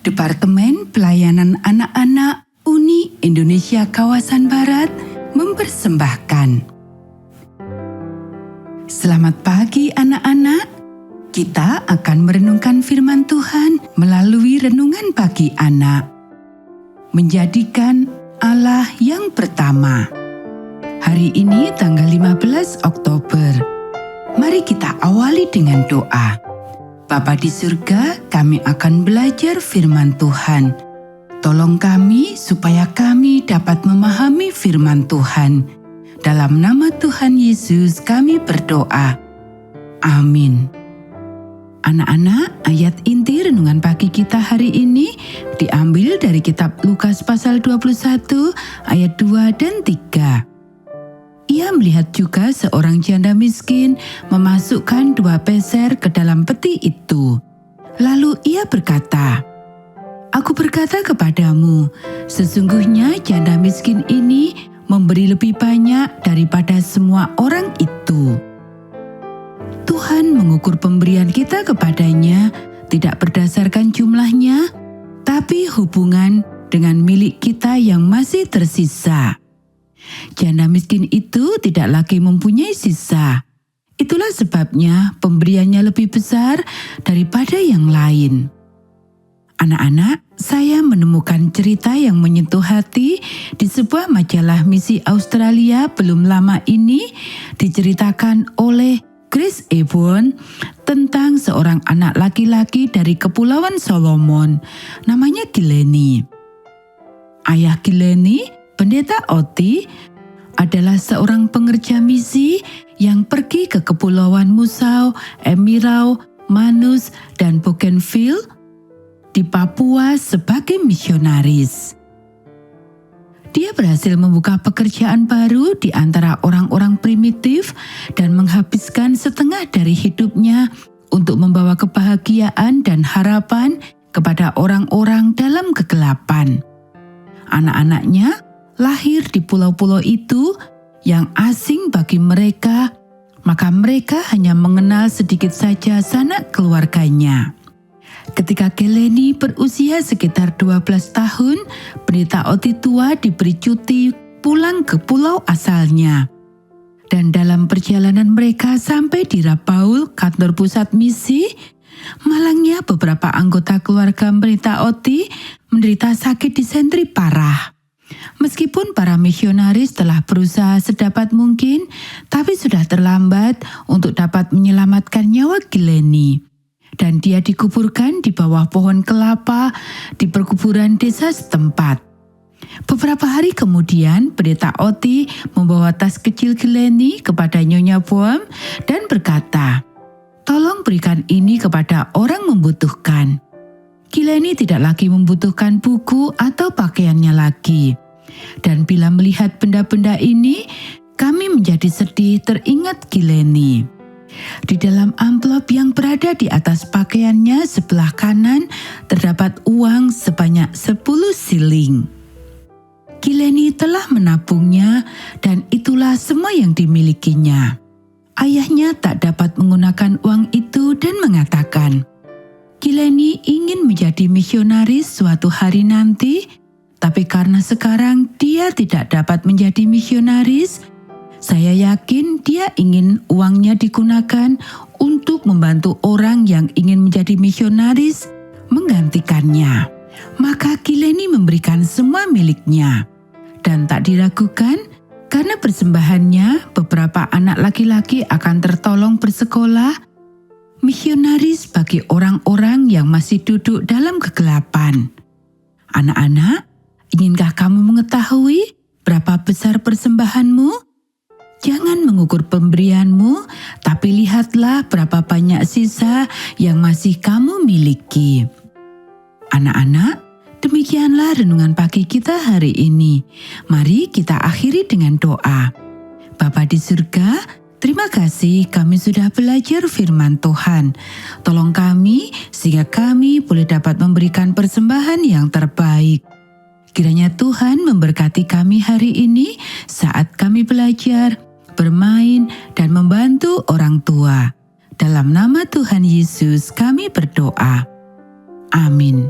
Departemen Pelayanan Anak-anak Uni Indonesia Kawasan Barat mempersembahkan. Selamat pagi anak-anak. Kita akan merenungkan firman Tuhan melalui renungan pagi anak. Menjadikan Allah yang pertama. Hari ini tanggal 15 Oktober. Mari kita awali dengan doa. Bapa di surga, kami akan belajar firman Tuhan. Tolong kami supaya kami dapat memahami firman Tuhan. Dalam nama Tuhan Yesus kami berdoa. Amin. Anak-anak, ayat inti renungan pagi kita hari ini diambil dari kitab Lukas pasal 21 ayat 2 dan 3. Ia melihat juga seorang janda miskin memasukkan 2 peser ke dalam peti itu. Lalu ia berkata, "Aku berkata kepadamu, sesungguhnya janda miskin ini memberi lebih banyak daripada semua orang itu." Tuhan mengukur pemberian kita kepadanya tidak berdasarkan jumlahnya, tapi hubungan dengan milik kita yang masih tersisa. Janda miskin itu tidak lagi mempunyai sisa. Itulah sebabnya pemberiannya lebih besar daripada yang lain. Anak-anak, saya menemukan cerita yang menyentuh hati di sebuah majalah misi Australia belum lama ini, diceritakan oleh Chris Ewan tentang seorang anak laki-laki dari Kepulauan Solomon, namanya Kileni. Ayah Kileni, Pendeta Oti, adalah seorang pengerja misi yang pergi ke Kepulauan Musau, Emirau, Manus, dan Bougainville di Papua sebagai misionaris. Dia berhasil membuka pekerjaan baru di antara orang-orang primitif dan menghabiskan setengah dari hidupnya untuk membawa kebahagiaan dan harapan kepada orang-orang dalam kegelapan. Anak-anaknya lahir di pulau-pulau itu yang asing bagi mereka, maka mereka hanya mengenal sedikit saja sanak keluarganya. Ketika Kileni berusia sekitar 12 tahun, Pendeta Oti tua diberi cuti pulang ke pulau asalnya. Dan dalam perjalanan mereka sampai di Rabaul, kantor pusat misi, malangnya beberapa anggota keluarga Pendeta Oti menderita sakit disentri parah. Meskipun para misionaris telah berusaha sedapat mungkin, tapi sudah terlambat untuk dapat menyelamatkan nyawa Kileni. Dan dia dikuburkan di bawah pohon kelapa di perkuburan desa setempat. Beberapa hari kemudian, Pendeta Oti membawa tas kecil Kileni kepada Nyonya Boam dan berkata, "Tolong berikan ini kepada orang membutuhkan." Kileni tidak lagi membutuhkan buku atau pakaiannya lagi. Dan bila melihat benda-benda ini, kami menjadi sedih teringat Kileni. Di dalam amplop yang berada di atas pakaiannya sebelah kanan terdapat uang sebanyak 10 siling. Kileni telah menabungnya dan itulah semua yang dimilikinya. Ayahnya tak dapat menggunakan uang itu dan mengatakan, "Kileni ingin menjadi misionaris suatu hari nanti, tapi karena sekarang dia tidak dapat menjadi misionaris, saya yakin dia ingin uangnya digunakan untuk membantu orang yang ingin menjadi misionaris menggantikannya." Maka Kileni memberikan semua miliknya. Dan tak diragukan, karena persembahannya beberapa anak laki-laki akan tertolong bersekolah, misionaris bagi orang-orang yang masih duduk dalam kegelapan. Anak-anak, inginkah kamu mengetahui berapa besar persembahanmu? Jangan mengukur pemberianmu, tapi lihatlah berapa banyak sisa yang masih kamu miliki. Anak-anak, demikianlah renungan pagi kita hari ini. Mari kita akhiri dengan doa. Bapa di surga, terima kasih kami sudah belajar firman Tuhan. Tolong kami sehingga kami boleh dapat memberikan persembahan yang terbaik. Kiranya Tuhan memberkati kami hari ini saat kami belajar, bermain, dan membantu orang tua. Dalam nama Tuhan Yesus kami berdoa. Amin.